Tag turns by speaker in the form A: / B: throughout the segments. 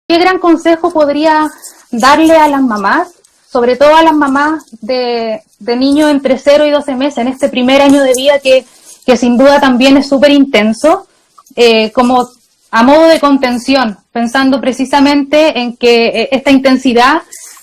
A: ¿qué gran consejo podría darle a las mamás, sobre todo a las mamás de niños entre 0 y 12 meses, en este primer año de vida que sin duda también es súper intenso, como a modo de contención, pensando precisamente en que esta intensidad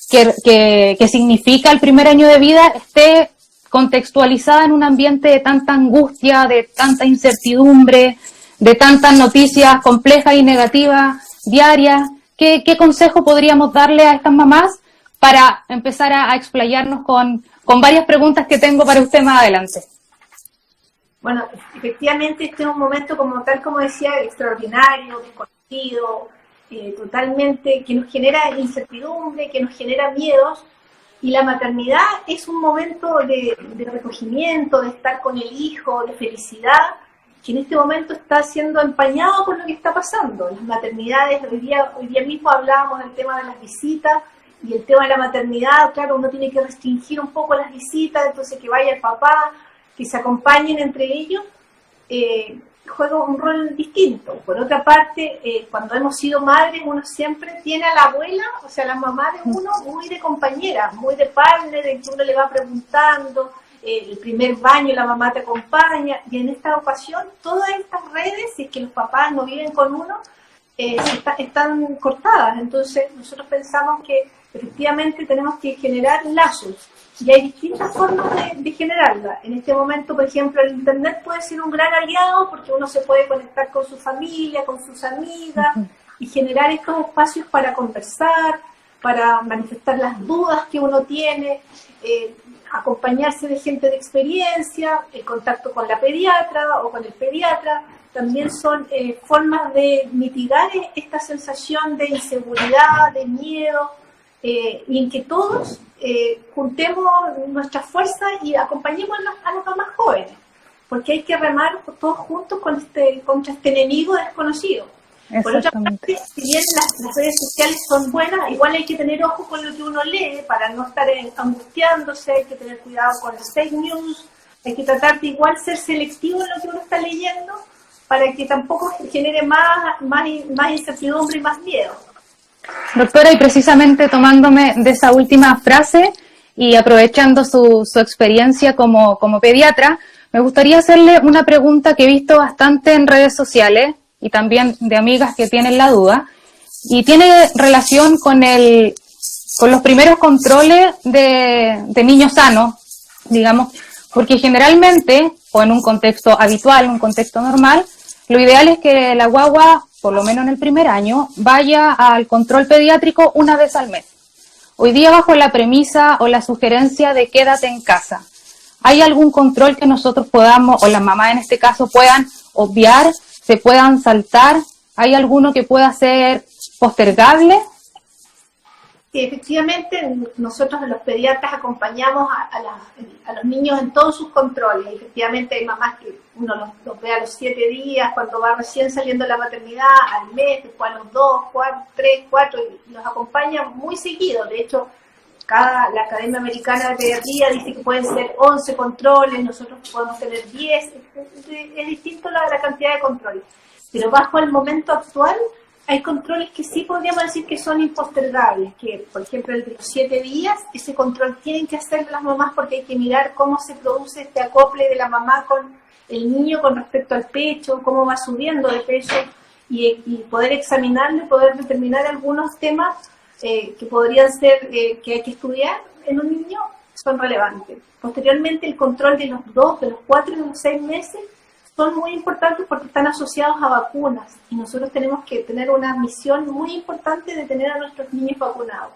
A: que significa el primer año de vida esté contextualizada en un ambiente de tanta angustia, de tanta incertidumbre, de tantas noticias complejas y negativas diarias? ¿Qué consejo podríamos darle a estas mamás para empezar a explayarnos con varias preguntas que tengo para usted más adelante?
B: Bueno, efectivamente este es un momento, como tal como decía, extraordinario, desconocido, totalmente, que nos genera incertidumbre, que nos genera miedos, y la maternidad es un momento de recogimiento, de estar con el hijo, de felicidad, que en este momento está siendo empañado por lo que está pasando. Las maternidades, hoy día mismo hablábamos del tema de las visitas, y el tema de la maternidad, claro, uno tiene que restringir un poco las visitas, entonces que vaya el papá, que se acompañen entre ellos, juega un rol distinto. Por otra parte, cuando hemos sido madres, uno siempre tiene a la abuela, o sea, la mamá de uno, muy de compañera, muy de partner, de que uno le va preguntando, el primer baño la mamá te acompaña, y en esta ocasión todas estas redes, si es que los papás no viven con uno, están cortadas. Entonces nosotros pensamos que efectivamente tenemos que generar lazos, y hay distintas formas de generarla. En este momento, por ejemplo, el internet puede ser un gran aliado porque uno se puede conectar con su familia, con sus amigas, y generar estos espacios para conversar, para manifestar las dudas que uno tiene, acompañarse de gente de experiencia, el contacto con la pediatra o con el pediatra. También son formas de mitigar esta sensación de inseguridad, de miedo, y en que todos juntemos nuestras fuerzas y acompañemos a las mamás jóvenes, porque hay que remar todos juntos contra este enemigo desconocido. Por otra parte, si bien las redes sociales son buenas, igual hay que tener ojo con lo que uno lee para no estar angustiándose, hay que tener cuidado con las fake news, hay que tratar de igual ser selectivo en lo que uno está leyendo para que tampoco genere más incertidumbre y más miedo.
A: Doctora, y precisamente tomándome de esa última frase y aprovechando su experiencia como pediatra, me gustaría hacerle una pregunta que he visto bastante en redes sociales y también de amigas que tienen la duda, y tiene relación con los primeros controles de niños sanos, digamos, porque generalmente, o en un contexto habitual, un contexto normal, lo ideal es que la guagua, por lo menos en el primer año, vaya al control pediátrico una vez al mes. Hoy día, bajo la premisa o la sugerencia de quédate en casa, ¿hay algún control que nosotros podamos, o las mamás en este caso, puedan obviar, se puedan saltar? ¿Hay alguno que pueda ser postergable?
B: Sí, efectivamente, nosotros los pediatras acompañamos a los niños en todos sus controles. Efectivamente hay mamás que uno los ve a los 7 días, cuando va recién saliendo de la maternidad, al mes, después a los 2, 4, 3, 4, y los acompaña muy seguido. De hecho, la Academia Americana de Pediatría dice que pueden ser 11 controles, nosotros podemos tener 10, es distinto la cantidad de controles. Pero bajo el momento actual, hay controles que sí podríamos decir que son impostergables, que por ejemplo el de los 7 días, ese control tienen que hacer las mamás porque hay que mirar cómo se produce este acople de la mamá con el niño con respecto al pecho, cómo va subiendo de peso, y poder examinarlo y poder determinar algunos temas que podrían ser que hay que estudiar en un niño, son relevantes. Posteriormente el control de los 2, de los 4 y de los 6 meses son muy importantes porque están asociados a vacunas, y nosotros tenemos que tener una misión muy importante de tener a nuestros niños vacunados.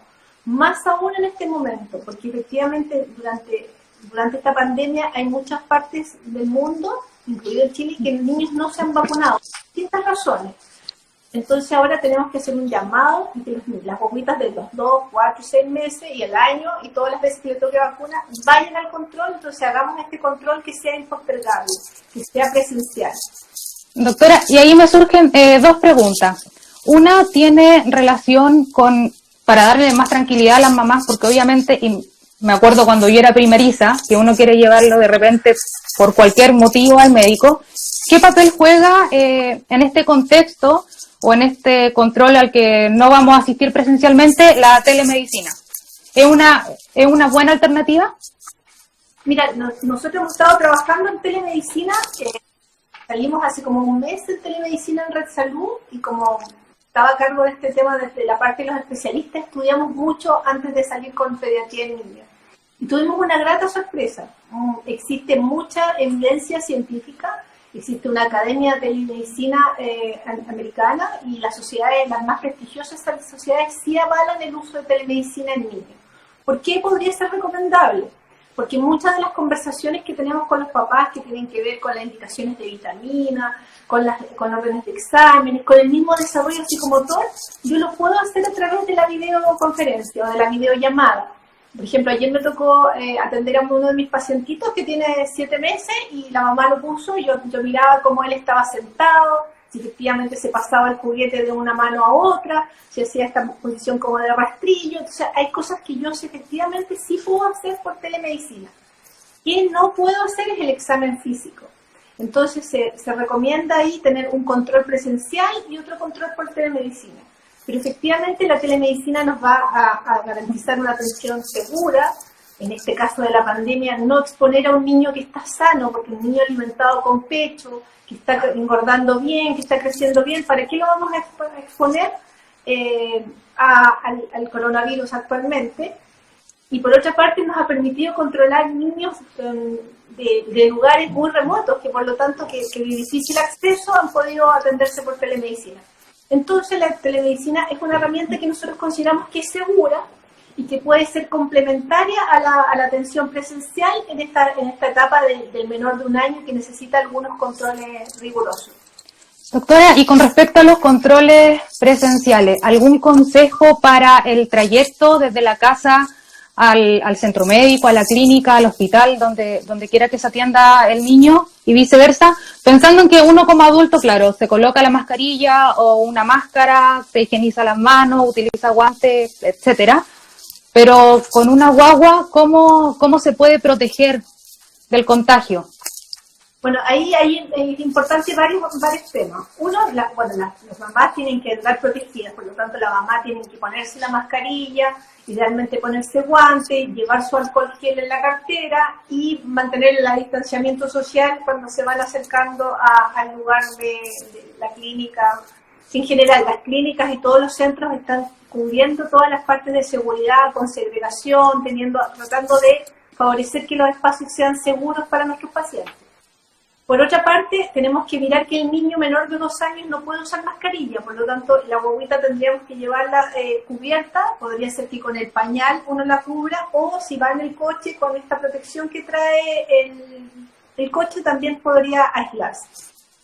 B: Más aún en este momento, porque efectivamente durante esta pandemia hay muchas partes del mundo, incluido en Chile, que los niños no se han vacunado, por distintas razones. Entonces ahora tenemos que hacer un llamado y que las guaguitas de los 2, 4, 6 meses y el año y todas las veces que le toque vacuna vayan al control. Entonces hagamos este control que sea impostergable, que sea presencial.
A: Doctora, y ahí me surgen dos preguntas. Una tiene relación para darle más tranquilidad a las mamás, porque obviamente, y me acuerdo cuando yo era primeriza, que uno quiere llevarlo de repente por cualquier motivo al médico, ¿qué papel juega en este contexto o en este control al que no vamos a asistir presencialmente la telemedicina? ¿Es una buena alternativa?
B: Mira, nosotros hemos estado trabajando en telemedicina, salimos hace como un mes en telemedicina en Red Salud, y como estaba a cargo de este tema desde la parte de los especialistas, estudiamos mucho antes de salir con pediatría en niños. Y tuvimos una grata sorpresa. Existe mucha evidencia científica, existe una academia de telemedicina americana, y las sociedades, las más prestigiosas sociedades, sí avalan el uso de telemedicina en niños. ¿Por qué podría ser recomendable? Porque muchas de las conversaciones que tenemos con los papás, que tienen que ver con las indicaciones de vitamina, con órdenes de exámenes, con el mismo desarrollo psicomotor, yo lo puedo hacer a través de la videoconferencia o de la videollamada. Por ejemplo, ayer me tocó atender a uno de mis pacientitos que tiene 7 meses, y la mamá lo puso, y yo miraba cómo él estaba sentado, si efectivamente se pasaba el juguete de una mano a otra, si hacía esta posición como de rastrillo. Entonces hay cosas que yo efectivamente sí puedo hacer por telemedicina. ¿Qué no puedo hacer? Es el examen físico. Entonces se recomienda ahí tener un control presencial y otro control por telemedicina. Pero efectivamente la telemedicina nos va a garantizar una atención segura. En este caso de la pandemia, no exponer a un niño que está sano, porque un niño alimentado con pecho, que está engordando bien, que está creciendo bien, ¿para qué lo vamos a exponer al coronavirus actualmente? Y por otra parte nos ha permitido controlar niños de lugares muy remotos, que por lo tanto que de difícil acceso han podido atenderse por telemedicina. Entonces la telemedicina es una herramienta que nosotros consideramos que es segura y que puede ser complementaria a la atención presencial en esta etapa del menor de 1 año, que necesita algunos controles rigurosos.
A: Doctora, y con respecto a los controles presenciales, ¿algún consejo para el trayecto desde la casa al centro médico, a la clínica, al hospital, donde quiera que se atienda el niño y viceversa? Pensando en que uno como adulto, claro, se coloca la mascarilla o una máscara, se higieniza las manos, utiliza guantes, etcétera. Pero con una guagua, ¿cómo se puede proteger del contagio?
B: Bueno, ahí es importante varios temas. Uno, las mamás tienen que estar protegidas, por lo tanto la mamá tiene que ponerse la mascarilla, idealmente ponerse guantes, llevar su alcohol gel en la cartera y mantener el distanciamiento social cuando se van acercando al lugar de la clínica. En general, las clínicas y todos los centros están cubriendo todas las partes de seguridad, con segregación, tratando de favorecer que los espacios sean seguros para nuestros pacientes. Por otra parte, tenemos que mirar que el niño menor de 2 años no puede usar mascarilla, por lo tanto, la guaguita tendríamos que llevarla cubierta. Podría ser que con el pañal uno la cubra, o si va en el coche con esta protección que trae el coche también podría aislarse.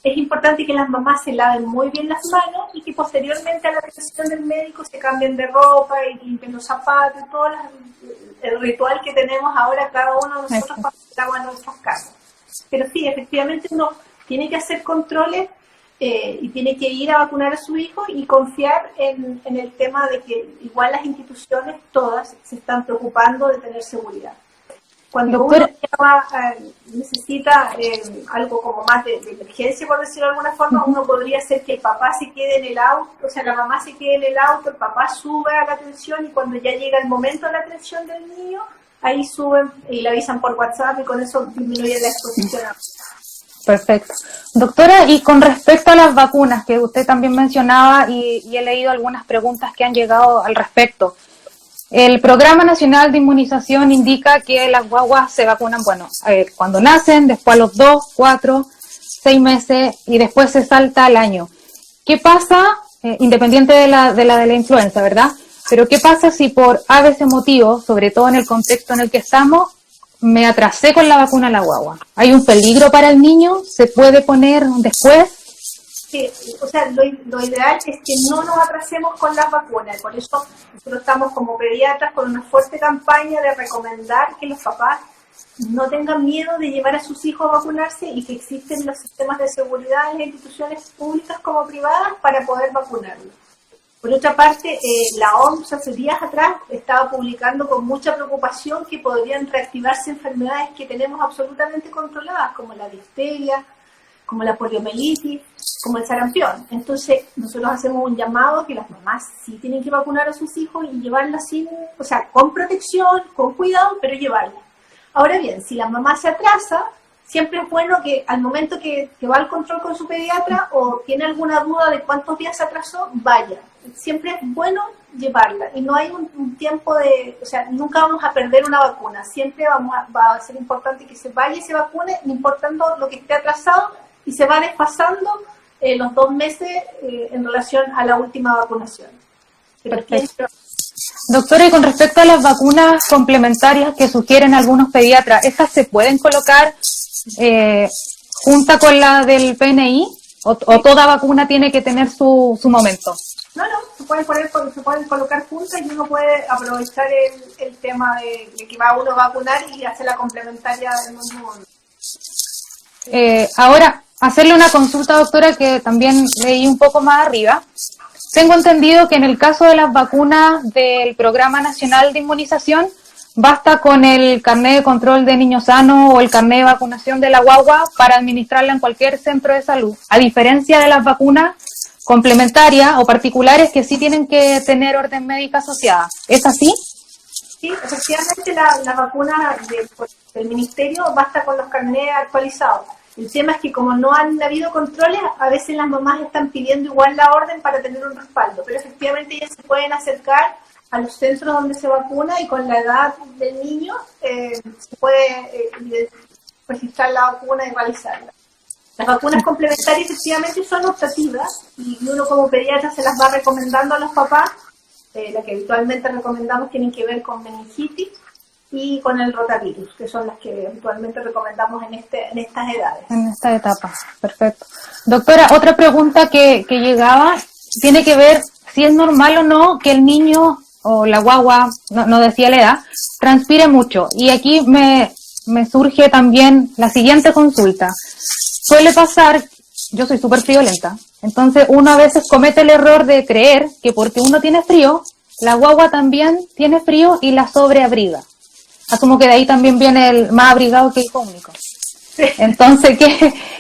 B: Es importante que las mamás se laven muy bien las manos y que posteriormente a la atención del médico se cambien de ropa y limpien los zapatos, todo el ritual que tenemos ahora cada uno de nosotros para hacer agua en nuestras casas. Pero sí, efectivamente uno tiene que hacer controles y tiene que ir a vacunar a su hijo y confiar en el tema de que igual las instituciones todas se están preocupando de tener seguridad. Cuando uno necesita algo como más de emergencia, por decirlo de alguna forma, uno podría hacer que el papá se quede en el auto, o sea, la mamá se quede en el auto, el papá sube a la atención y cuando ya llega el momento de la atención del niño, ahí suben y le avisan por WhatsApp y con eso disminuye la exposición.
A: Perfecto. Doctora, y con respecto a las vacunas, que usted también mencionaba y he leído algunas preguntas que han llegado al respecto. El Programa Nacional de Inmunización indica que las guaguas se vacunan, cuando nacen, después a los 2, 4, 6 meses y después se salta al año. ¿Qué pasa, independiente de la influenza, verdad? Pero ¿qué pasa si por ABC motivo, sobre todo en el contexto en el que estamos, me atrasé con la vacuna a la guagua? ¿Hay un peligro para el niño? ¿Se puede poner después?
B: Sí, o sea, lo ideal es que no nos atrasemos con las vacunas. Por eso nosotros estamos como pediatras con una fuerte campaña de recomendar que los papás no tengan miedo de llevar a sus hijos a vacunarse y que existen los sistemas de seguridad en las instituciones públicas como privadas para poder vacunarlos. Por otra parte, la OMS hace días atrás estaba publicando con mucha preocupación que podrían reactivarse enfermedades que tenemos absolutamente controladas, como la difteria, como la poliomielitis, como el sarampión. Entonces, nosotros hacemos un llamado que las mamás sí tienen que vacunar a sus hijos y llevarlas sin, o sea, con protección, con cuidado, pero llevarlas. Ahora bien, si la mamá se atrasa, siempre es bueno que al momento que va al control con su pediatra o tiene alguna duda de cuántos días se atrasó, vaya. Siempre es bueno llevarla y no hay un tiempo de, o sea, nunca vamos a perder una vacuna. Siempre va a ser importante que se vaya y se vacune, no importando lo que esté atrasado, y se va desfasando los 2 meses en relación a la última vacunación.
A: Perfecto. Doctora, y con respecto a las vacunas complementarias que sugieren algunos pediatras, ¿estas se pueden colocar junta con la del PNI o toda vacuna tiene que tener su momento?
B: No, se pueden colocar juntas y uno puede aprovechar el tema de que va uno a vacunar y hacer la complementaria del mismo momento.
A: Ahora, hacerle una consulta, doctora, que también leí un poco más arriba. Tengo entendido que en el caso de las vacunas del Programa Nacional de Inmunización, basta con el carnet de control de niños sanos o el carnet de vacunación de la guagua para administrarla en cualquier centro de salud, a diferencia de las vacunas complementarias o particulares que sí tienen que tener orden médica asociada. ¿Es así?
B: Sí, efectivamente la vacuna del Ministerio basta con los carnets actualizados. El tema es que como no han habido controles, a veces las mamás están pidiendo igual la orden para tener un respaldo, pero efectivamente ellas se pueden acercar a los centros donde se vacuna y con la edad del niño se puede registrar la vacuna y realizarla. Las vacunas complementarias efectivamente son optativas y uno como pediatra se las va recomendando a los papás. Las que habitualmente recomendamos tienen que ver con meningitis y con el rotavirus, que son las que habitualmente recomendamos en estas edades.
A: En esta etapa, perfecto. Doctora, otra pregunta que llegaba tiene que ver si es normal o no que el niño o la guagua, no decía la edad, transpire mucho. Y aquí me surge también la siguiente consulta. Suele pasar, yo soy súper friolenta, entonces uno a veces comete el error de creer que porque uno tiene frío, la guagua también tiene frío y la sobreabriga. Asumo que de ahí también viene el más abrigado que hijo único. Entonces,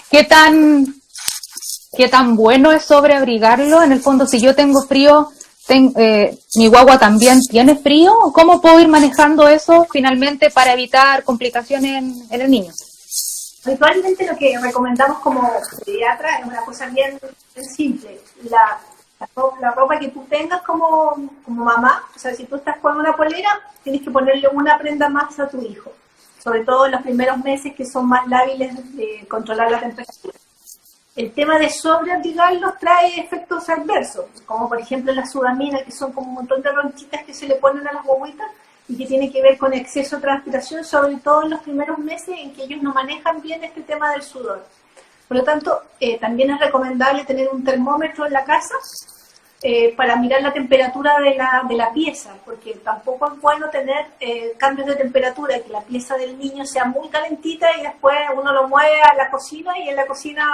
A: ¿qué tan bueno es sobreabrigarlo? En el fondo, si yo tengo frío, ¿mi guagua también tiene frío? ¿Cómo puedo ir manejando eso finalmente para evitar complicaciones en el niño?
B: Habitualmente lo que recomendamos como pediatra es una cosa bien simple. La ropa que tú tengas como mamá, o sea, si tú estás con una polera, tienes que ponerle una prenda más a tu hijo, sobre todo en los primeros meses que son más lábiles de controlar la temperatura. El tema de sobreabrigarlos trae efectos adversos, como por ejemplo la sudamina, que son como un montón de ronchitas que se le ponen a las guaguitas y que tiene que ver con exceso de transpiración, sobre todo en los primeros meses en que ellos no manejan bien este tema del sudor. Por lo tanto, también es recomendable tener un termómetro en la casa para mirar la temperatura de la pieza, porque tampoco es bueno tener cambios de temperatura, que la pieza del niño sea muy calentita y después uno lo mueve a la cocina y en la cocina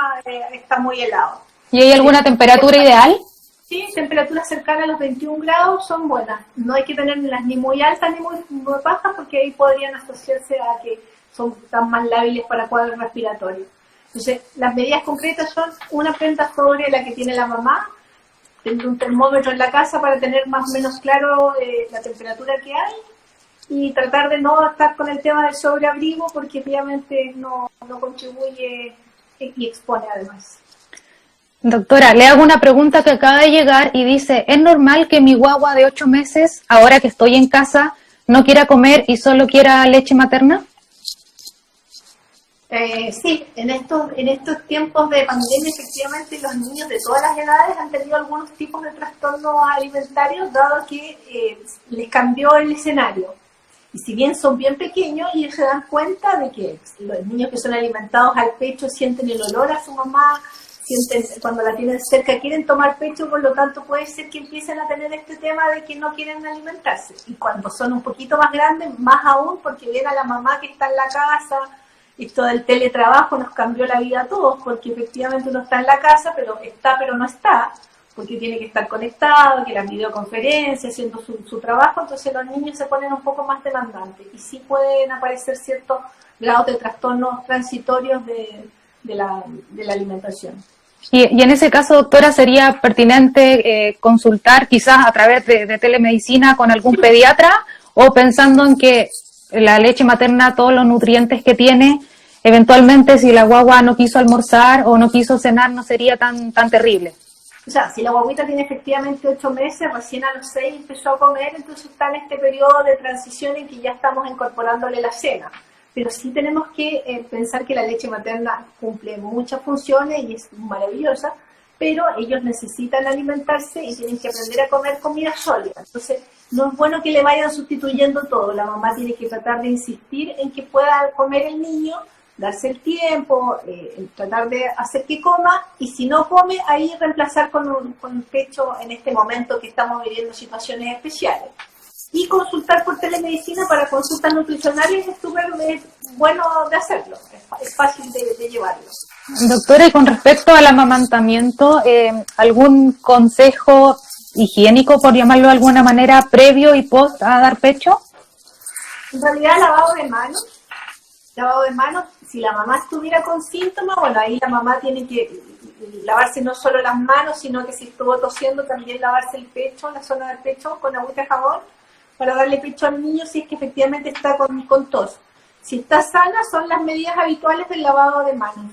B: está muy helado.
A: ¿Y hay alguna temperatura ideal?
B: Sí, temperaturas cercanas a los 21 grados son buenas. No hay que tenerlas ni muy altas ni muy bajas, porque ahí podrían asociarse a que tan más lábiles para cuadros respiratorios. Entonces, las medidas concretas son una prenda sobre la que tiene la mamá, tener un termómetro en la casa para tener más o menos claro la temperatura que hay y tratar de no estar con el tema del sobreabrigo porque obviamente no contribuye y expone además.
A: Doctora, le hago una pregunta que acaba de llegar y dice, ¿es normal que mi guagua de 8 meses, ahora que estoy en casa, no quiera comer y solo quiera leche materna?
B: Sí, en estos tiempos de pandemia, efectivamente, los niños de todas las edades han tenido algunos tipos de trastornos alimentarios, dado que les cambió el escenario. Y si bien son bien pequeños, ellos se dan cuenta de que los niños que son alimentados al pecho sienten el olor a su mamá, sienten cuando la tienen cerca, quieren tomar pecho, por lo tanto puede ser que empiecen a tener este tema de que no quieren alimentarse. Y cuando son un poquito más grandes, más aún, porque ven a la mamá que está en la casa. Esto del teletrabajo nos cambió la vida a todos, porque efectivamente uno está en la casa, pero no está, porque tiene que estar conectado, que las videoconferencias, haciendo su trabajo, entonces los niños se ponen un poco más demandantes y sí pueden aparecer ciertos grados de trastornos transitorios de la alimentación.
A: Y en ese caso, doctora, ¿sería pertinente consultar quizás a través de telemedicina con algún pediatra o pensando en que la leche materna, todos los nutrientes que tiene, eventualmente si la guagua no quiso almorzar o no quiso cenar no sería tan terrible?
B: O sea, si la guaguita tiene efectivamente 8 meses, recién a los 6 empezó a comer, entonces está en este periodo de transición en que ya estamos incorporándole la cena. Pero sí tenemos que pensar que la leche materna cumple muchas funciones y es maravillosa, pero ellos necesitan alimentarse y tienen que aprender a comer comida sólida. Entonces, no es bueno que le vayan sustituyendo todo. La mamá tiene que tratar de insistir en que pueda comer el niño, darse el tiempo, tratar de hacer que coma, y si no come, ahí reemplazar con un pecho en este momento que estamos viviendo situaciones especiales. Y consultar por telemedicina para consultas nutricionales es súper bueno de hacerlo, es fácil de llevarlo.
A: Doctora, y con respecto al amamantamiento, ¿algún consejo higiénico, por llamarlo de alguna manera, previo y post a dar pecho?
B: En realidad, lavado de manos, si la mamá estuviera con síntomas, bueno, ahí la mamá tiene que lavarse no solo las manos, sino que si estuvo tosiendo, también lavarse el pecho, la zona del pecho, con agua y jabón, para darle pecho al niño si es que efectivamente está con tos. Si está sana, son las medidas habituales del lavado de manos.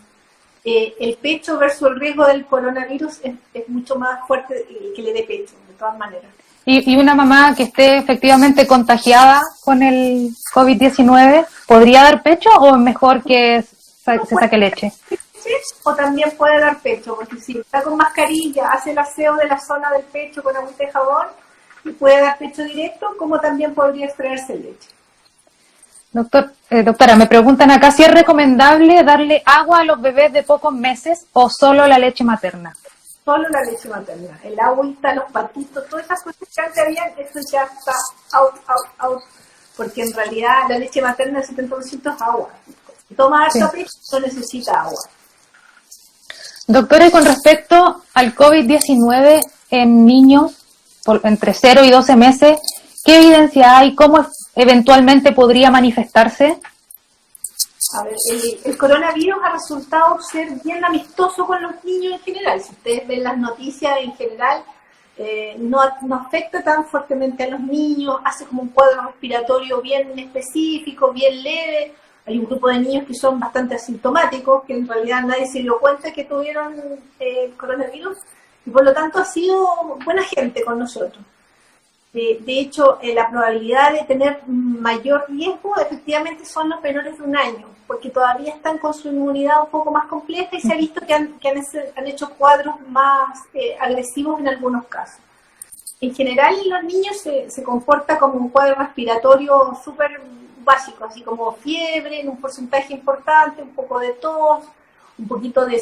B: El pecho versus el riesgo del coronavirus es mucho más fuerte que le dé pecho, de todas maneras.
A: Y una mamá que esté efectivamente contagiada con el COVID-19, ¿podría dar pecho o es mejor que se saque leche?
B: O también puede dar pecho, porque si está con mascarilla, hace el aseo de la zona del pecho con agua y jabón, y puede dar pecho directo, como también podría extraerse leche.
A: Doctora, me preguntan acá si es recomendable darle agua a los bebés de pocos meses o solo la leche materna.
B: Solo la leche materna, el agüita, los patitos, todas esas cosas que antes habían, eso ya está out, porque en realidad la leche materna, el 70% es agua. Si toma harto pecho, no necesita agua.
A: Doctora, y con respecto al COVID-19 en niños entre 0 y 12 meses, ¿qué evidencia hay? ¿Cómo eventualmente podría manifestarse?
B: A ver, el coronavirus ha resultado ser bien amistoso con los niños en general. Si ustedes ven las noticias en general, no afecta tan fuertemente a los niños, hace como un cuadro respiratorio bien específico, bien leve. Hay un grupo de niños que son bastante asintomáticos, que en realidad nadie se dio cuenta que tuvieron coronavirus, y por lo tanto ha sido buena gente con nosotros. De hecho, la probabilidad de tener mayor riesgo efectivamente son los menores de 1 año, porque todavía están con su inmunidad un poco más compleja y se ha visto que han hecho cuadros más agresivos en algunos casos. En general, en los niños se comporta como un cuadro respiratorio súper básico, así como fiebre en un porcentaje importante, un poco de tos,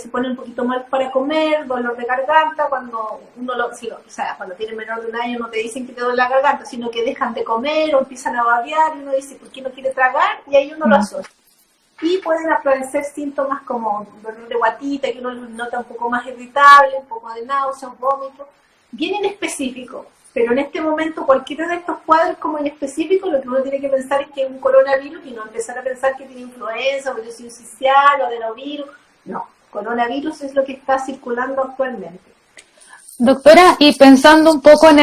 B: se pone un poquito mal para comer, dolor de garganta, cuando cuando tiene menor de 1 año no te dicen que te duele la garganta, sino que dejan de comer o empiezan a babear y uno dice, ¿por qué no quiere tragar? Y ahí uno lo asocia. Y pueden aparecer síntomas como dolor de guatita, que uno lo nota un poco más irritable, un poco de náuseas, vómito, bien inespecífico. Pero en este momento cualquiera de estos cuadros como en específico, lo que uno tiene que pensar es que es un coronavirus y no empezar a pensar que tiene influenza, virus sincicial o adenovirus. No, coronavirus es lo que está circulando actualmente.
A: Doctora, y pensando un poco en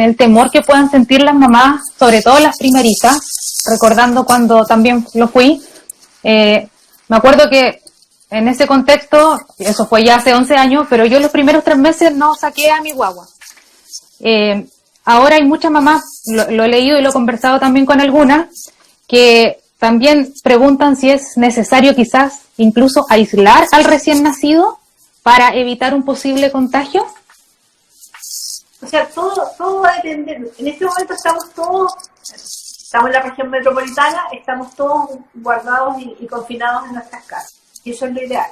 A: el temor que puedan sentir las mamás, sobre todo las primeritas, recordando cuando también lo fui, me acuerdo que en ese contexto, eso fue ya hace 11 años, pero yo los primeros 3 meses no saqué a mi guagua. Ahora hay muchas mamás, lo he leído y lo he conversado también con algunas, que también preguntan si es necesario quizás incluso aislar al recién nacido para evitar un posible contagio.
B: O sea, todo va a depender. En este momento estamos en la región metropolitana, estamos todos guardados y confinados en nuestras casas. Y eso es lo ideal.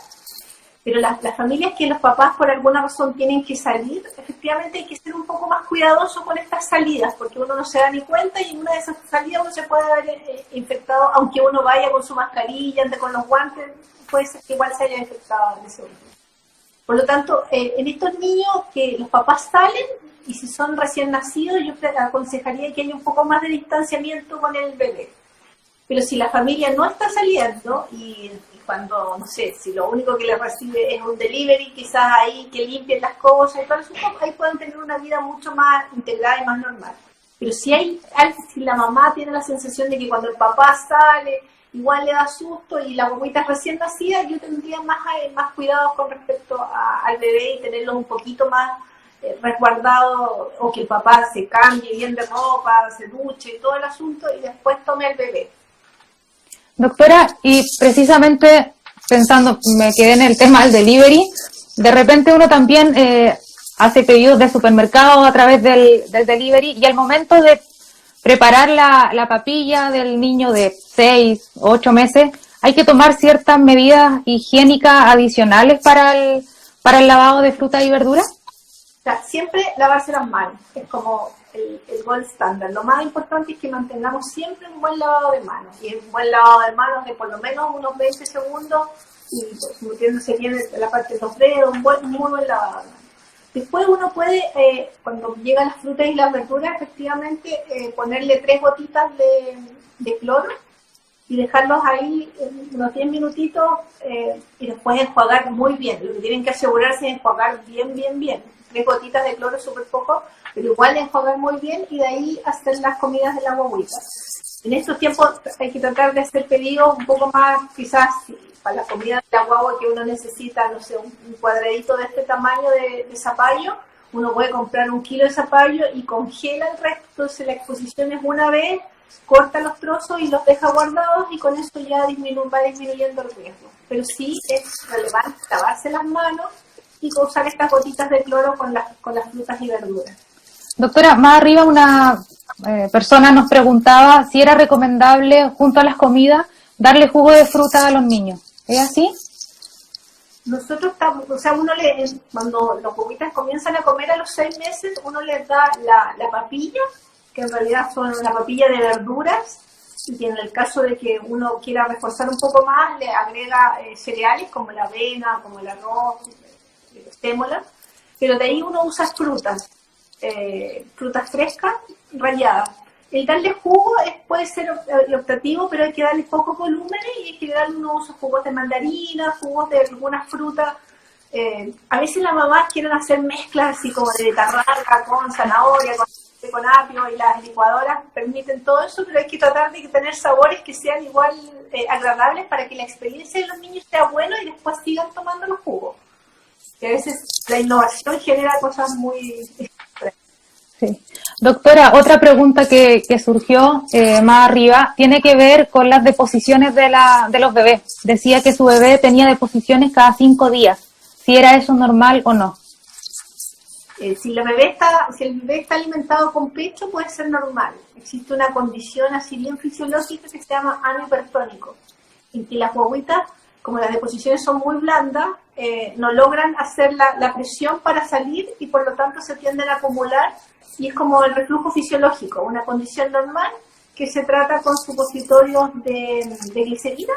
B: Pero las familias que los papás por alguna razón tienen que salir, efectivamente hay que ser un poco más cuidadoso con estas salidas, porque uno no se da ni cuenta y en una de esas salidas uno se puede haber infectado, aunque uno vaya con su mascarilla, ande con los guantes, puede ser que igual se haya infectado en ese momento. Por lo tanto, en estos niños que los papás salen, y si son recién nacidos, yo aconsejaría que haya un poco más de distanciamiento con el bebé. Pero si la familia no está saliendo y cuando, no sé, si lo único que le recibe es un delivery, quizás ahí que limpien las cosas y todo eso, ahí pueden tener una vida mucho más integrada y más normal. Pero si la mamá tiene la sensación de que cuando el papá sale, igual le da susto y la guaguita es recién nacida, yo tendría más cuidado con respecto al bebé y tenerlos un poquito más resguardado, o que el papá se cambie bien de ropa, se duche y todo el asunto y después tome al bebé.
A: Doctora, y precisamente pensando, me quedé en el tema del delivery, de repente uno también hace pedidos de supermercado a través del delivery, y al momento de preparar la papilla del niño de 6 o 8 meses, hay que tomar ciertas medidas higiénicas adicionales para el lavado de frutas y verduras.
B: O sea, siempre lavarse las manos, es como el gold standard. Lo más importante es que mantengamos siempre un buen lavado de manos, y un buen lavado de manos de por lo menos unos 20 segundos, y pues, metiéndose bien la parte de los dedos, un muy buen lavado de manos. Después uno puede, cuando llegan las frutas y las verduras, efectivamente ponerle 3 gotitas de cloro y dejarlos ahí unos 10 minutitos y después enjuagar muy bien. Lo que tienen que asegurarse es enjuagar bien. 3 gotitas de cloro es súper poco, pero igual enjuagar muy bien, y de ahí hacer las comidas de la guaguita. En estos tiempos hay que tratar de hacer pedidos un poco más, quizás para la comida de la guagua, que uno necesita, no sé, un cuadradito de este tamaño de zapallo, uno puede comprar 1 kilo de zapallo y congela el resto. Entonces la exposición es una vez, corta los trozos y los deja guardados, y con eso ya va disminuyendo el riesgo. Pero sí es relevante lavarse las manos y usar estas gotitas de cloro con las frutas y verduras.
A: Doctora, más arriba una persona nos preguntaba si era recomendable, junto a las comidas, darle jugo de fruta a los niños. ¿Es así?
B: Nosotros cuando los guaguitas comienzan a comer a los 6 meses, uno les da la papilla, que en realidad son una papilla de verduras, y que en el caso de que uno quiera reforzar un poco más, le agrega cereales como la avena, como el arroz, sémola, pero de ahí uno usa frutas frescas, ralladas. El darle jugo puede ser optativo, pero hay que darle pocos volúmenes, y en general uno usa jugos de mandarina, jugos de algunas frutas. A veces las mamás quieren hacer mezclas así como de betarraga con zanahoria, con apio, y las licuadoras permiten todo eso, pero hay que tratar de tener sabores que sean igual agradables para que la experiencia de los niños sea buena y después sigan tomando los jugos. Que a veces la innovación genera cosas muy extrañas.
A: Sí. Doctora, otra pregunta que surgió más arriba tiene que ver con las deposiciones de los bebés. Decía que su bebé tenía deposiciones cada 5 días. ¿Si era eso normal o no?
B: Si el bebé está alimentado con pecho, puede ser normal. Existe una condición así bien fisiológica que se llama ano hipertónico, en que las guaguitas, como las deposiciones son muy blandas, no logran hacer la presión para salir, y por lo tanto se tienden a acumular, y es como el reflujo fisiológico, una condición normal que se trata con supositorios de glicerina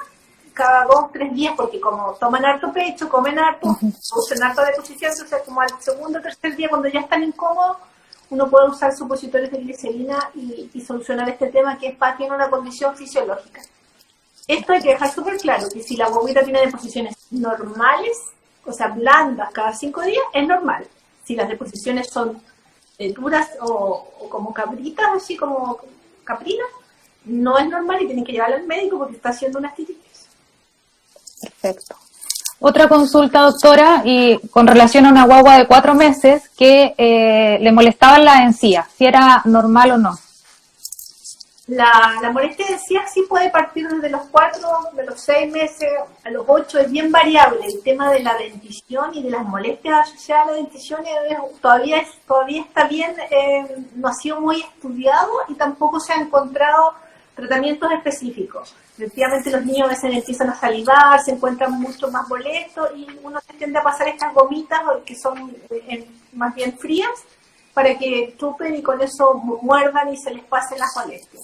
B: cada 2-3 días, porque como toman harto pecho, comen harto, usan harto deposición, entonces como al segundo o tercer día, cuando ya están incómodos, uno puede usar supositorios de glicerina y solucionar este tema, que es tiene una condición fisiológica. Esto hay que dejar súper claro, que si la guaguita tiene deposiciones normales, o sea, blandas cada 5 días, es normal. Si las deposiciones son duras o como cabritas, así como caprinas, no es normal y tienen que llevarla al médico porque está haciendo una estititis.
A: Perfecto. Otra consulta, doctora, y con relación a una guagua de 4 meses que le molestaban las encías, si era normal o no.
B: La molestia de encías sí puede partir desde los 4, de los 6 meses a los 8, es bien variable. El tema de la dentición y de las molestias asociadas a la dentición todavía está bien, no ha sido muy estudiado, y tampoco se han encontrado tratamientos específicos. Efectivamente, los niños a veces empiezan a salivar, se encuentran mucho más molestos, y uno tiende a pasar estas gomitas que son más bien frías para que chupen y con eso muerdan y se les pasen las molestias.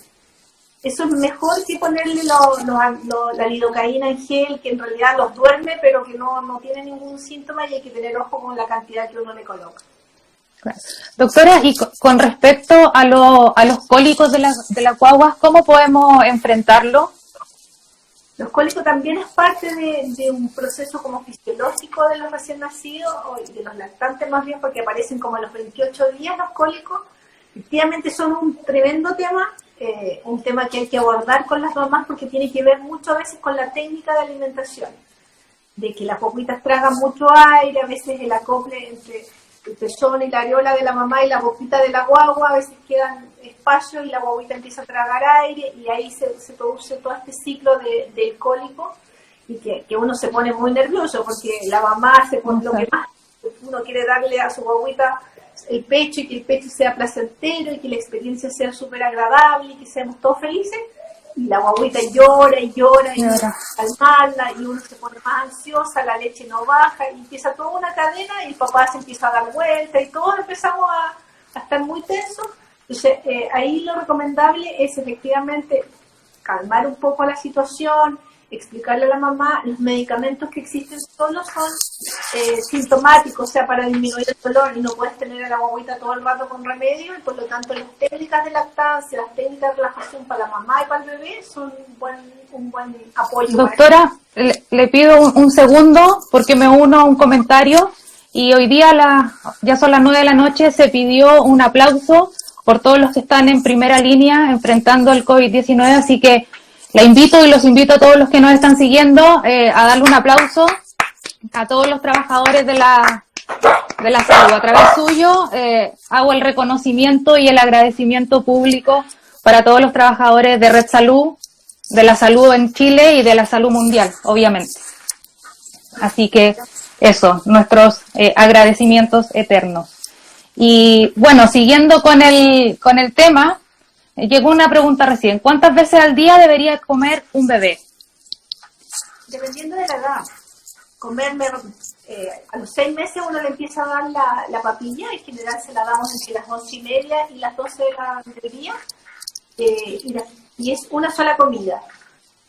B: Eso es mejor que ponerle la lidocaína en gel, que en realidad los duerme, pero que no tiene ningún síntoma, y hay que tener ojo con la cantidad que uno le coloca.
A: Claro. Doctora, y con respecto a los cólicos de las guaguas, ¿cómo podemos enfrentarlo?
B: Los cólicos también es parte de un proceso como fisiológico de los recién nacidos, o de los lactantes más bien, porque aparecen como a los 28 días los cólicos. Efectivamente son un tremendo tema, un tema que hay que abordar con las mamás porque tiene que ver muchas veces con la técnica de alimentación, de que las boquitas tragan mucho aire, a veces el acople entre el pezón y la areola de la mamá y la boquita de la guagua, a veces quedan espacios y la guaguita empieza a tragar aire y ahí se produce todo este ciclo del cólico y que uno se pone muy nervioso porque la mamá se pone lo que más uno quiere darle a su guaguita el pecho y que el pecho sea placentero y que la experiencia sea súper agradable y que seamos todos felices. Y la guaguita llora y llora y calmarla y uno se pone más ansiosa, la leche no baja y empieza toda una cadena y el papá se empieza a dar vuelta y todos empezamos a estar muy tensos. Entonces ahí lo recomendable es efectivamente calmar un poco la situación, explicarle a la mamá, los medicamentos que existen solo son sintomáticos, o sea, para disminuir el dolor y no puedes tener a la guaguita todo el rato con remedio y por lo tanto las técnicas de lactancia, las técnicas de relajación para la mamá y para el bebé son un buen apoyo.
A: Doctora, le pido un segundo porque me uno a un comentario y hoy día ya son las 9 de la noche, se pidió un aplauso por todos los que están en primera línea enfrentando el COVID-19, así que la invito y los invito a todos los que nos están siguiendo a darle un aplauso a todos los trabajadores de la salud. A través suyo hago el reconocimiento y el agradecimiento público para todos los trabajadores de Red Salud, de la salud en Chile y de la salud mundial, obviamente. Así que eso, nuestros agradecimientos eternos. Y bueno, siguiendo con el tema, llegó una pregunta recién. ¿Cuántas veces al día debería comer un bebé?
B: Dependiendo de la edad. A los 6 meses uno le empieza a dar la papilla, en general se la damos entre las 11:30 y las 12 del día, y es una sola comida.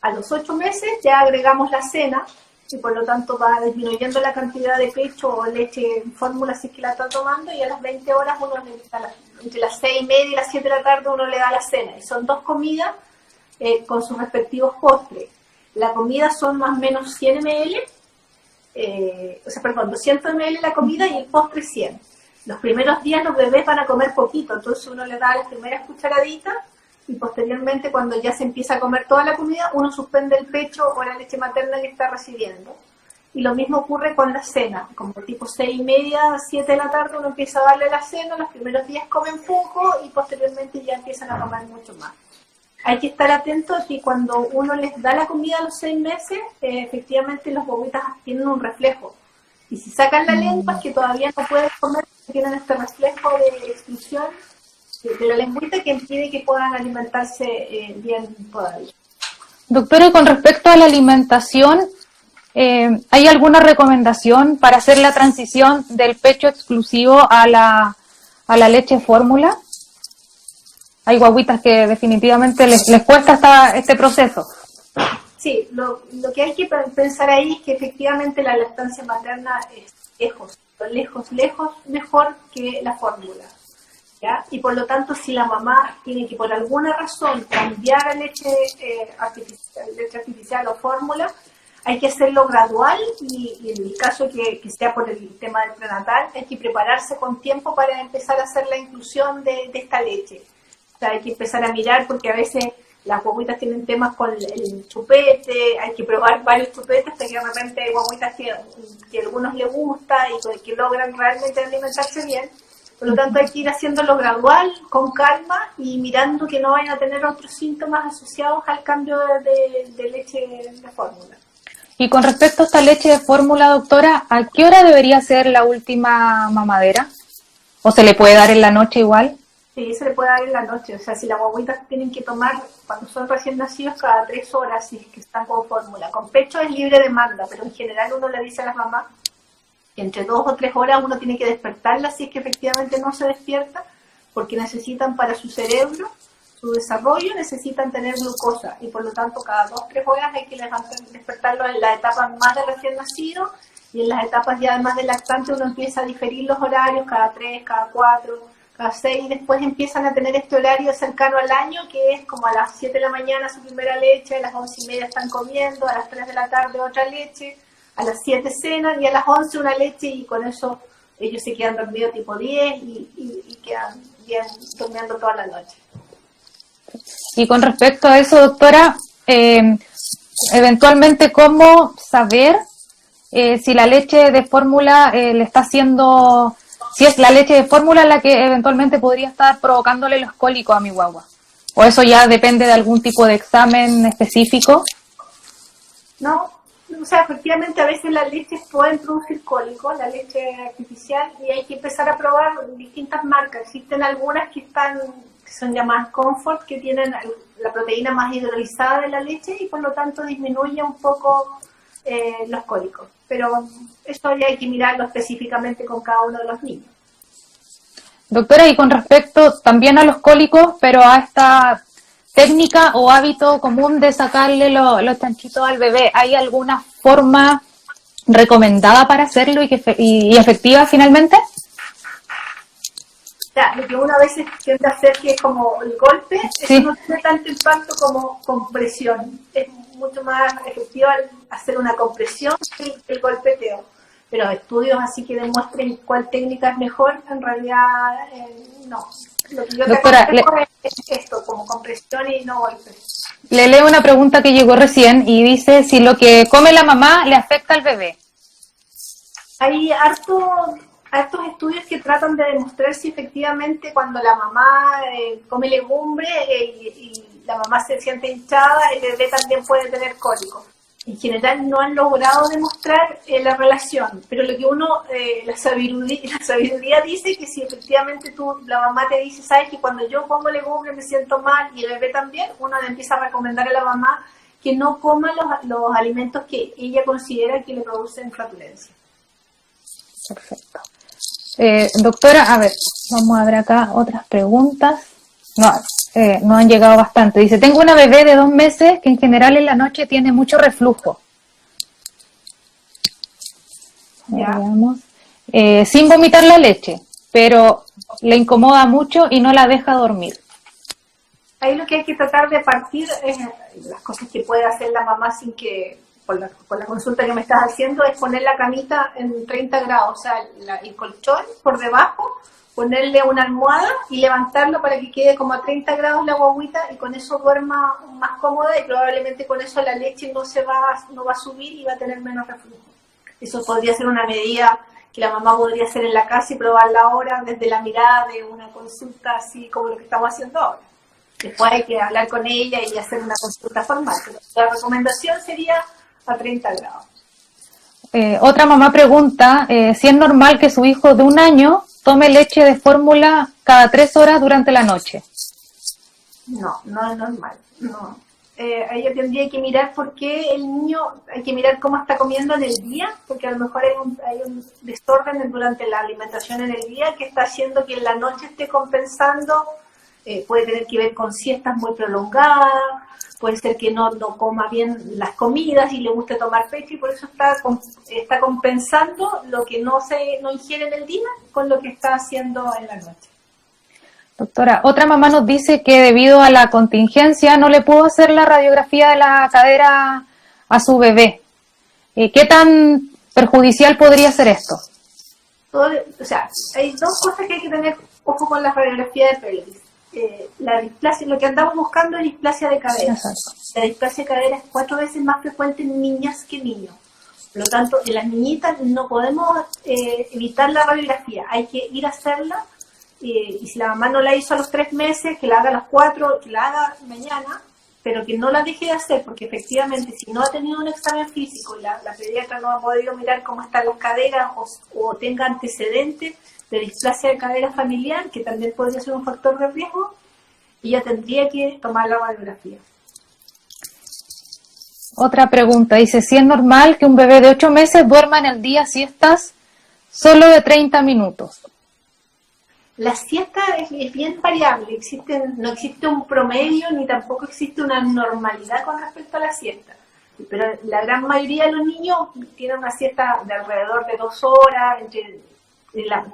B: A los 8 meses ya agregamos la cena, y por lo tanto va disminuyendo la cantidad de pecho o leche en fórmula si es que la está tomando, y a las 20 horas uno le da entre las 6:30 y las 7 de la tarde uno le da la cena, y son 2 comidas con sus respectivos postres. La comida son más o menos 100 ml, 200 ml la comida y el postre 100. Los primeros días los bebés van a comer poquito, entonces uno le da las primeras cucharaditas y posteriormente cuando ya se empieza a comer toda la comida, uno suspende el pecho o la leche materna que está recibiendo. Y lo mismo ocurre con la cena, como tipo 6:30, 7 de la tarde uno empieza a darle la cena, los primeros días comen poco y posteriormente ya empiezan a comer mucho más. Hay que estar atentos que cuando uno les da la comida a los 6 meses, efectivamente los bobitas tienen un reflejo. Y si sacan la lengua, que todavía no pueden comer, tienen este reflejo de exclusión de la lengüita que impide que puedan alimentarse bien todavía.
A: Doctora, y con respecto a la alimentación, ¿hay alguna recomendación para hacer la transición del pecho exclusivo a la leche fórmula? Hay guaguitas que definitivamente les cuesta este proceso.
B: Sí, lo que hay que pensar ahí es que efectivamente la lactancia materna es lejos mejor que la fórmula, ¿ya? Y por lo tanto, si la mamá tiene que por alguna razón cambiar a leche artificial o fórmula, hay que hacerlo gradual y en el caso que sea por el tema del prenatal, hay que prepararse con tiempo para empezar a hacer la inclusión de esta leche. O sea, hay que empezar a mirar porque a veces las guaguitas tienen temas con el chupete, hay que probar varios chupetes hasta que de repente hay guaguitas que a algunos les gusta y que logran realmente alimentarse bien. Por lo tanto hay que ir haciéndolo gradual, con calma y mirando que no vayan a tener otros síntomas asociados al cambio de leche de fórmula.
A: Y con respecto a esta leche de fórmula, doctora, ¿a qué hora debería ser la última mamadera? ¿O se le puede dar en la noche igual?
B: Sí, se le puede dar en la noche. O sea, si las guaguitas tienen que tomar cuando son recién nacidos cada 3 horas, si es que están con fórmula. Con pecho es libre demanda, pero en general uno le dice a las mamás que entre 2 o 3 horas uno tiene que despertarla si es que efectivamente no se despierta, porque necesitan para su cerebro, su desarrollo, necesitan tener glucosa. Y por lo tanto, cada 2 o 3 horas hay que despertarlo en las etapas más de recién nacido y en las etapas ya más de lactante uno empieza a diferir los horarios cada 3, cada 4, cada 6, y después empiezan a tener este horario cercano al año, que es como a las 7 de la mañana su primera leche, a las 11:30 están comiendo, a las 3 de la tarde otra leche, a las 7 cenan y a las 11 una leche, y con eso ellos se quedan dormidos tipo 10 y quedan bien durmiendo toda la noche.
A: Y con respecto a eso, doctora, eventualmente, ¿cómo saber si la leche de fórmula le está haciendo, si es la leche de fórmula la que eventualmente podría estar provocándole los cólicos a mi guagua? ¿O eso ya depende de algún tipo de examen específico?
B: No, o sea, efectivamente a veces las leches pueden producir cólicos, la leche artificial, y hay que empezar a probar distintas marcas. Existen algunas que son llamadas Comfort, que tienen la proteína más hidrolizada de la leche y por lo tanto disminuye un poco los cólicos. Pero eso ya hay que mirarlo específicamente con cada uno de los niños.
A: Doctora, y con respecto también a los cólicos, pero a esta técnica o hábito común de sacarle los chanchitos al bebé, ¿hay alguna forma recomendada para hacerlo y efectiva finalmente?
B: Ya, lo que uno a veces tiende a hacer, que es como el golpe,
A: Sí.
B: eso no tiene tanto impacto como compresión. Es mucho más efectivo hacer una compresión que el golpeteo. Pero estudios así que demuestren cuál técnica es mejor, en realidad no. Lo que yo te aconsejo es esto, como compresión y no golpe.
A: Le leo una pregunta que llegó recién y dice si lo que come la mamá le afecta al bebé.
B: Hay hartos estudios que tratan de demostrar si efectivamente cuando la mamá come legumbre y la mamá se siente hinchada, el bebé también puede tener cólicos. En general no han logrado demostrar la relación, pero lo que la sabiduría dice que si efectivamente la mamá te dice, sabes que cuando yo como legumbre me siento mal y el bebé también, uno le empieza a recomendar a la mamá que no coma los alimentos que ella considera que le producen flatulencia.
A: Perfecto. Doctora, a ver, vamos a ver acá otras preguntas. No han llegado bastante. Dice, tengo una bebé de 2 meses que en general en la noche tiene mucho reflujo. Veamos. Sin vomitar la leche, pero le incomoda mucho y no la deja dormir.
B: Ahí lo que hay que tratar de partir es las cosas que puede hacer la mamá sin que, con la consulta que me estás haciendo, es poner la camita en 30 grados, o sea, el colchón por debajo, ponerle una almohada y levantarlo para que quede como a 30 grados la guaguita y con eso duerma más cómoda y probablemente con eso la leche no va a subir y va a tener menos reflujo. Eso podría ser una medida que la mamá podría hacer en la casa y probarla ahora desde la mirada de una consulta así como lo que estamos haciendo ahora. Después hay que hablar con ella y hacer una consulta formal, pero la recomendación sería a 30 grados.
A: Otra mamá pregunta si es normal que su hijo de 1 año tome leche de fórmula cada 3 horas durante la noche.
B: No, no es normal. No. Ella tendría que mirar por qué el niño, hay que mirar cómo está comiendo en el día, porque a lo mejor hay un desorden durante la alimentación en el día que está haciendo que en la noche esté compensando. Puede tener que ver con siestas muy prolongadas, puede ser que no coma bien las comidas y le guste tomar pecho y por eso está compensando lo que no ingiere en el día con lo que está haciendo en la noche.
A: Doctora, otra mamá nos dice que debido a la contingencia no le pudo hacer la radiografía de la cadera a su bebé. ¿Qué tan perjudicial podría ser esto?
B: O sea, hay 2 cosas que hay que tener ojo con la radiografía de pelvis. La displasia, lo que andamos buscando es displasia de cadera.
A: Exacto.
B: La displasia de cadera es 4 veces más frecuente en niñas que niños. Por lo tanto, en las niñitas no podemos evitar la radiografía, hay que ir a hacerla. Y si la mamá no la hizo a los 3 meses, que la haga a los 4, que la haga mañana, pero que no la deje de hacer, porque efectivamente si no ha tenido un examen físico y la pediatra no ha podido mirar cómo están las caderas o tenga antecedentes de displasia de cadera familiar, que también podría ser un factor de riesgo, ella tendría que tomar la radiografía.
A: Otra pregunta, dice, si es normal que un bebé de 8 meses duerma en el día siestas solo de 30 minutos.
B: La siesta es bien variable, no existe un promedio ni tampoco existe una normalidad con respecto a la siesta. Pero la gran mayoría de los niños tienen una siesta de alrededor de 2 horas, entre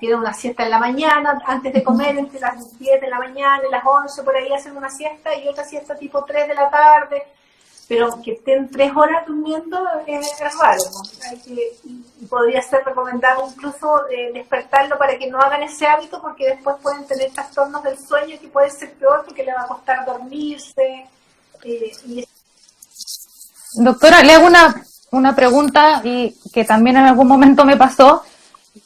B: tienen una siesta en la mañana, antes de comer, entre las 10 de la mañana y las 11, por ahí hacen una siesta, y otra siesta tipo 3 de la tarde, pero que estén 3 horas durmiendo es raro, ¿no? Y podría ser recomendado incluso despertarlo para que no hagan ese hábito, porque después pueden tener trastornos del sueño que puede ser peor porque le va a costar dormirse.
A: Doctora, le hago una pregunta y que también en algún momento me pasó,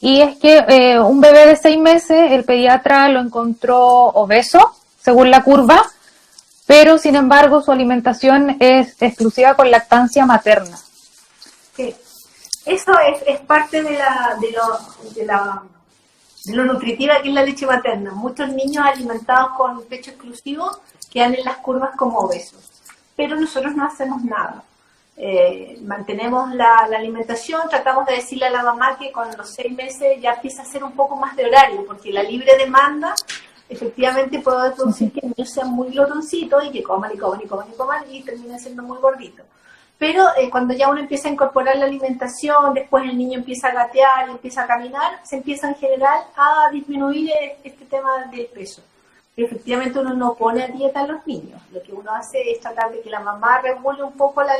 A: y es que un bebé de 6 meses, el pediatra lo encontró obeso, según la curva, pero sin embargo su alimentación es exclusiva con lactancia materna.
B: Sí. Eso es parte de lo nutritiva que es la leche materna. Muchos niños alimentados con pecho exclusivo quedan en las curvas como obesos, pero nosotros no hacemos nada. Mantenemos la alimentación, tratamos de decirle a la mamá que con los 6 meses ya empieza a hacer un poco más de horario, porque la libre demanda efectivamente puede producir que el niño sea muy glotoncito y que coman y coman y coman y coman y termina siendo muy gordito. Pero cuando ya uno empieza a incorporar la alimentación, después el niño empieza a gatear, empieza a caminar, se empieza en general a disminuir este tema del peso. Pero efectivamente uno no pone a dieta a los niños. Lo que uno hace es tratar de que la mamá regule un poco la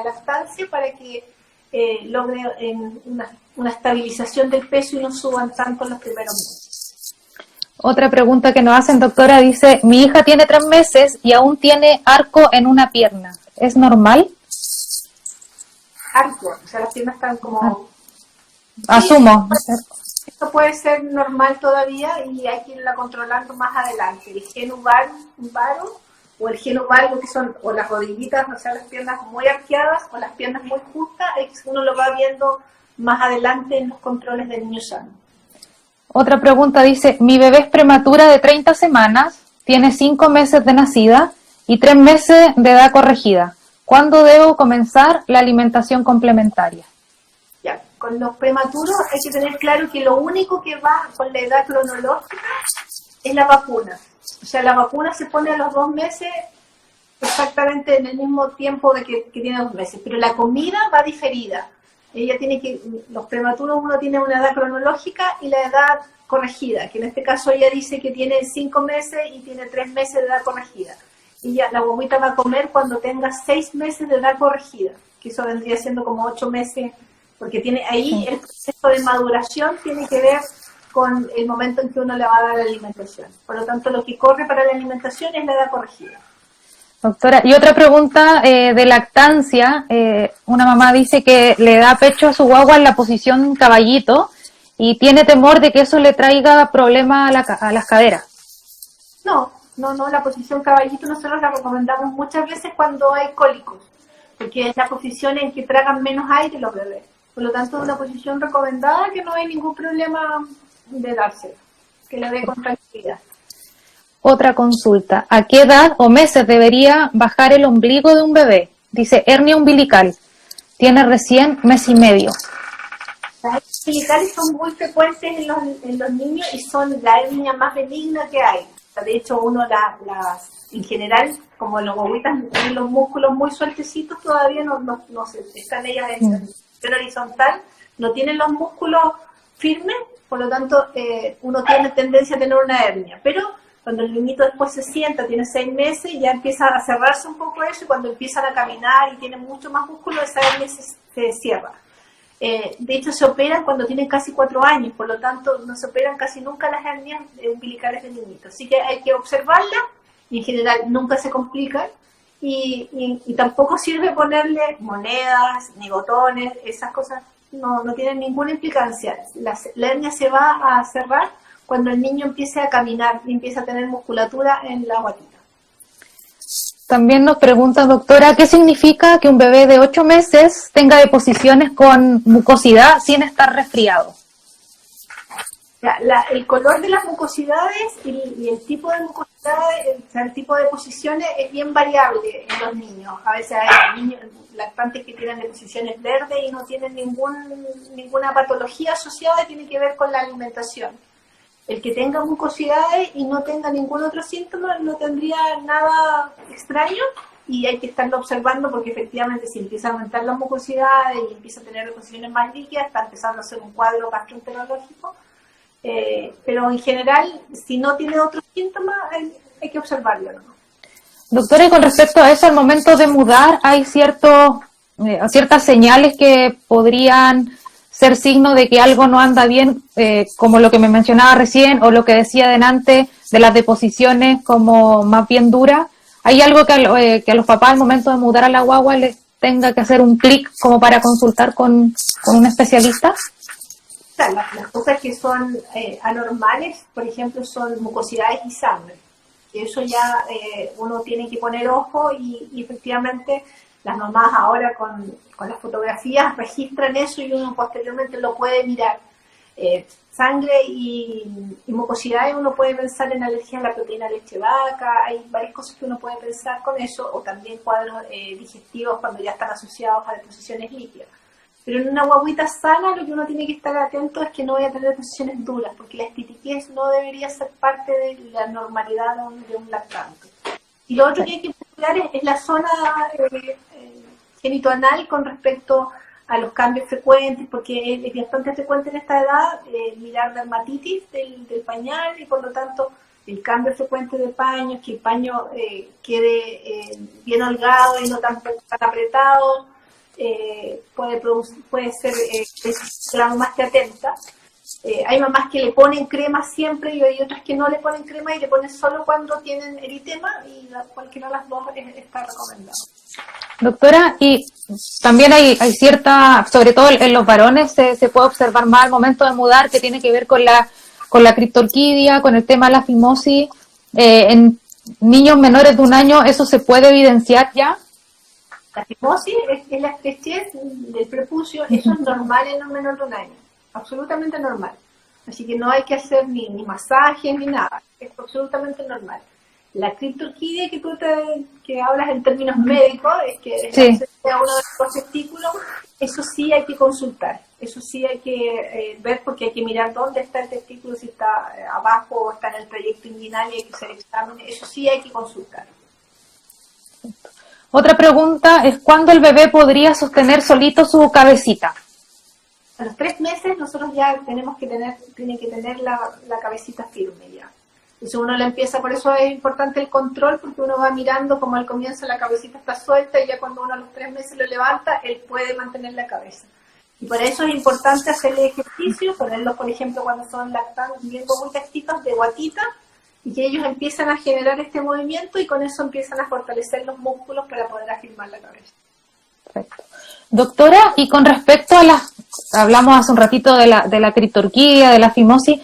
B: lactancia para que logre una estabilización del peso y no suban tanto en los primeros meses.
A: Otra pregunta que nos hacen, doctora, dice, mi hija tiene 3 meses y aún tiene arco en una pierna. ¿Es normal?
B: Arco, o sea, las piernas están como...
A: Asumo.
B: Esto puede ser normal todavía y hay que irla controlando más adelante. El geno varo o el geno valgo, que son o las rodillitas, o sea, las piernas muy arqueadas o las piernas muy justas, uno lo va viendo más adelante en los controles del niño sano.
A: Otra pregunta dice, mi bebé es prematura de 30 semanas, tiene 5 meses de nacida y 3 meses de edad corregida. ¿Cuándo debo comenzar la alimentación complementaria?
B: Ya, con los prematuros hay que tener claro que lo único que va con la edad cronológica es la vacuna. O sea, la vacuna se pone a los 2 meses exactamente en el mismo tiempo de que tiene 2 meses, pero la comida va diferida. Los prematuros uno tiene una edad cronológica y la edad corregida, que en este caso ella dice que tiene 5 meses y tiene 3 meses de edad corregida. Y ya la guaguita va a comer cuando tenga 6 meses de edad corregida, que eso vendría siendo como 8 meses, porque tiene ahí el proceso de maduración tiene que ver con el momento en que uno le va a dar la alimentación. Por lo tanto, lo que corre para la alimentación es la edad corregida.
A: Doctora, y otra pregunta de lactancia, una mamá dice que le da pecho a su guagua en la posición caballito y tiene temor de que eso le traiga problemas a las caderas.
B: No, la posición caballito nosotros la recomendamos muchas veces cuando hay cólicos, porque es la posición en que tragan menos aire los bebés. Por lo tanto, es una posición recomendada que no hay ningún problema de dársela, que la dé con tranquilidad.
A: Otra consulta, ¿a qué edad o meses debería bajar el ombligo de un bebé? Dice hernia umbilical, tiene recién mes y medio.
B: Las hernias umbilicales son muy frecuentes en los niños y son la hernia más benigna que hay. De hecho, uno en general, como los guaguitas tienen los músculos muy sueltecitos, todavía no se están ellas en horizontal, no tienen los músculos firmes, por lo tanto, uno tiene tendencia a tener una hernia. Pero cuando el niñito después se sienta, tiene 6 meses, ya empieza a cerrarse un poco eso, y cuando empiezan a caminar y tienen mucho más músculo, esa hernia se cierra. De hecho, se operan cuando tienen casi 4 años, por lo tanto, no se operan casi nunca las hernias umbilicales del niñito. Así que hay que observarlas, y en general nunca se complican, y tampoco sirve ponerle monedas, ni botones, esas cosas no tienen ninguna implicancia. La hernia se va a cerrar cuando el niño empiece a caminar y empieza a tener musculatura en la guatita.
A: También nos pregunta, doctora, ¿qué significa que un bebé de 8 meses tenga deposiciones con mucosidad sin estar resfriado?
B: El color de las mucosidades y el tipo de mucosidades, el tipo de deposiciones es bien variable en los niños. A veces hay niños lactantes que tienen deposiciones verdes y no tienen ninguna patología asociada, tiene que ver con la alimentación. El que tenga mucosidades y no tenga ningún otro síntoma no tendría nada extraño, y hay que estarlo observando, porque efectivamente si empieza a aumentar las mucosidades y empieza a tener deposiciones más líquidas, está empezando a ser un cuadro gastroenterológico, pero en general, si no tiene otros síntomas, hay que observarlo, ¿no?
A: Doctora, y con respecto a eso, al momento de mudar, ¿hay ciertas señales que podrían ser signo de que algo no anda bien, como lo que me mencionaba recién, o lo que decía delante de las deposiciones como más bien duras? ¿Hay algo que a los papás al momento de mudar a la guagua les tenga que hacer un clic como para consultar con un especialista?
B: Las cosas que son anormales, por ejemplo, son mucosidades y sangre. Y eso ya uno tiene que poner ojo y efectivamente las mamás ahora con las fotografías registran eso y uno posteriormente lo puede mirar. Sangre y mucosidades, uno puede pensar en alergia a la proteína leche vaca, hay varias cosas que uno puede pensar con eso, o también cuadros digestivos cuando ya están asociados a deposiciones líquidas. Pero en una guaguita sana lo que uno tiene que estar atento es que no vaya a tener deposiciones duras, porque la estitiquez no debería ser parte de la normalidad de un lactante. Y lo otro que hay que cuidar es la zona genitoanal con respecto a los cambios frecuentes, porque es bastante frecuente en esta edad mirar dermatitis del pañal y por lo tanto el cambio frecuente de paños, que el paño quede bien holgado y no tan apretado, puede ser la mamá esté atenta. Hay mamás que le ponen crema siempre y hay otras que no le ponen crema y le ponen solo cuando tienen eritema y cualquiera de las dos está recomendado.
A: Doctora, y también hay sobre todo en los varones se puede observar más al momento de mudar, que tiene que ver con la criptorquidia, con el tema de la fimosis. En niños menores de 1 año, ¿eso se puede evidenciar ya?
B: La fimosis es la estrechez del prepucio, eso es normal en un menor de 1 año, absolutamente normal. Así que no hay que hacer ni masajes ni nada, es absolutamente normal. La criptorquidia que hablas en términos médicos, es que
A: sí,
B: sea uno de los testículos, eso sí hay que consultar, eso sí hay que ver porque hay que mirar dónde está el testículo, si está abajo o está en el trayecto inguinal y hay que hacer exámenes, eso sí hay que consultar.
A: Otra pregunta es, ¿cuándo el bebé podría sostener solito su cabecita?
B: A los 3 meses nosotros ya tiene que tener la cabecita firme ya. Entonces uno la empieza, por eso es importante el control, porque uno va mirando como al comienzo la cabecita está suelta y ya cuando uno a los 3 meses lo levanta, él puede mantener la cabeza. Y por eso es importante hacerle ejercicio, ponerlos, por ejemplo, cuando son lactantes, viendo muy castitos de guatita, y que ellos empiezan a generar este movimiento y con eso empiezan a fortalecer los músculos para poder afirmar la cabeza.
A: Perfecto. Doctora, y con respecto a hablamos hace un ratito de la criptorquidia, de la fimosis,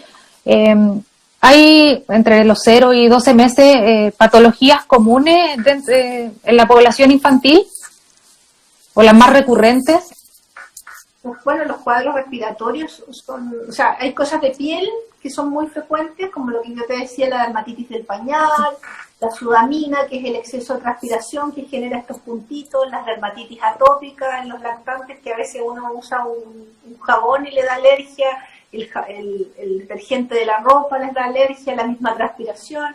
A: ¿hay entre los 0 y 12 meses patologías comunes en la población infantil? ¿O las más recurrentes?
B: Bueno, los cuadros respiratorios o sea, hay cosas de piel que son muy frecuentes, como lo que yo te decía, la dermatitis del pañal, la sudamina, que es el exceso de transpiración que genera estos puntitos, las dermatitis atópicas en los lactantes, que a veces uno usa un jabón y le da alergia, el detergente de la ropa les da alergia, la misma transpiración.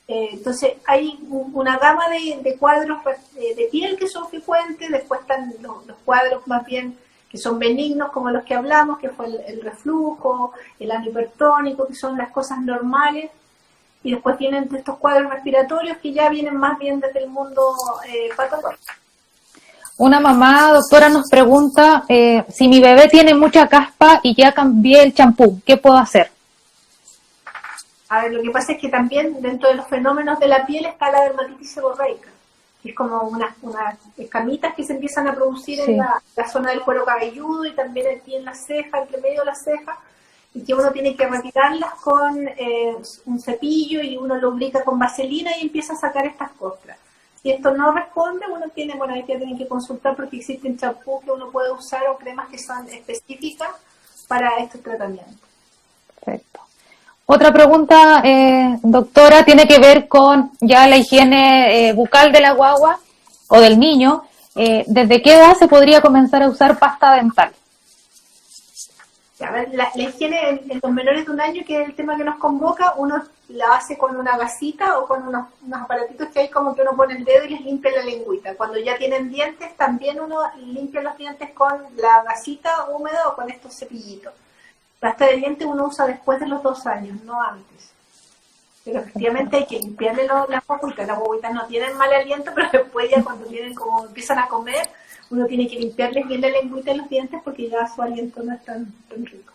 B: Entonces hay una gama de cuadros de piel que son frecuentes, después están los cuadros más bien que son benignos, como los que hablamos, que fue el reflujo, el ano hipertónico, que son las cosas normales, y después tienen estos cuadros respiratorios que ya vienen más bien desde el mundo patológico.
A: Una mamá, doctora, nos pregunta si mi bebé tiene mucha caspa y ya cambié el champú, ¿qué puedo hacer?
B: A ver, lo que pasa es que también dentro de los fenómenos de la piel está la dermatitis seborreica, que es como unas escamitas que se empiezan a producir en la zona del cuero cabelludo y también aquí en la ceja, entre medio de la ceja, y que uno tiene que retirarlas con un cepillo y uno lo lubrica con vaselina y empieza a sacar estas costras. Si esto no responde, hay que tener que consultar porque existen champús que uno puede usar o cremas que son específicas para estos tratamientos.
A: Perfecto. Otra pregunta, doctora, tiene que ver con ya la higiene bucal de la guagua o del niño. ¿Desde qué edad se podría comenzar a usar pasta dental?
B: A ver, la higiene en los menores de 1 año, que es el tema que nos convoca, uno la hace con una gasita o con unos aparatitos que hay como que uno pone el dedo y les limpia la lengüita. Cuando ya tienen dientes, también uno limpia los dientes con la gasita húmeda o con estos cepillitos. pasta de dientes uno usa después de los 2 años, no antes. Pero efectivamente hay que limpiarle las guaguitas. Las guaguitas no tienen mal aliento, pero después ya cuando tienen como empiezan a comer, uno tiene que limpiarles bien la lengüita y los dientes porque ya su aliento no es tan rico.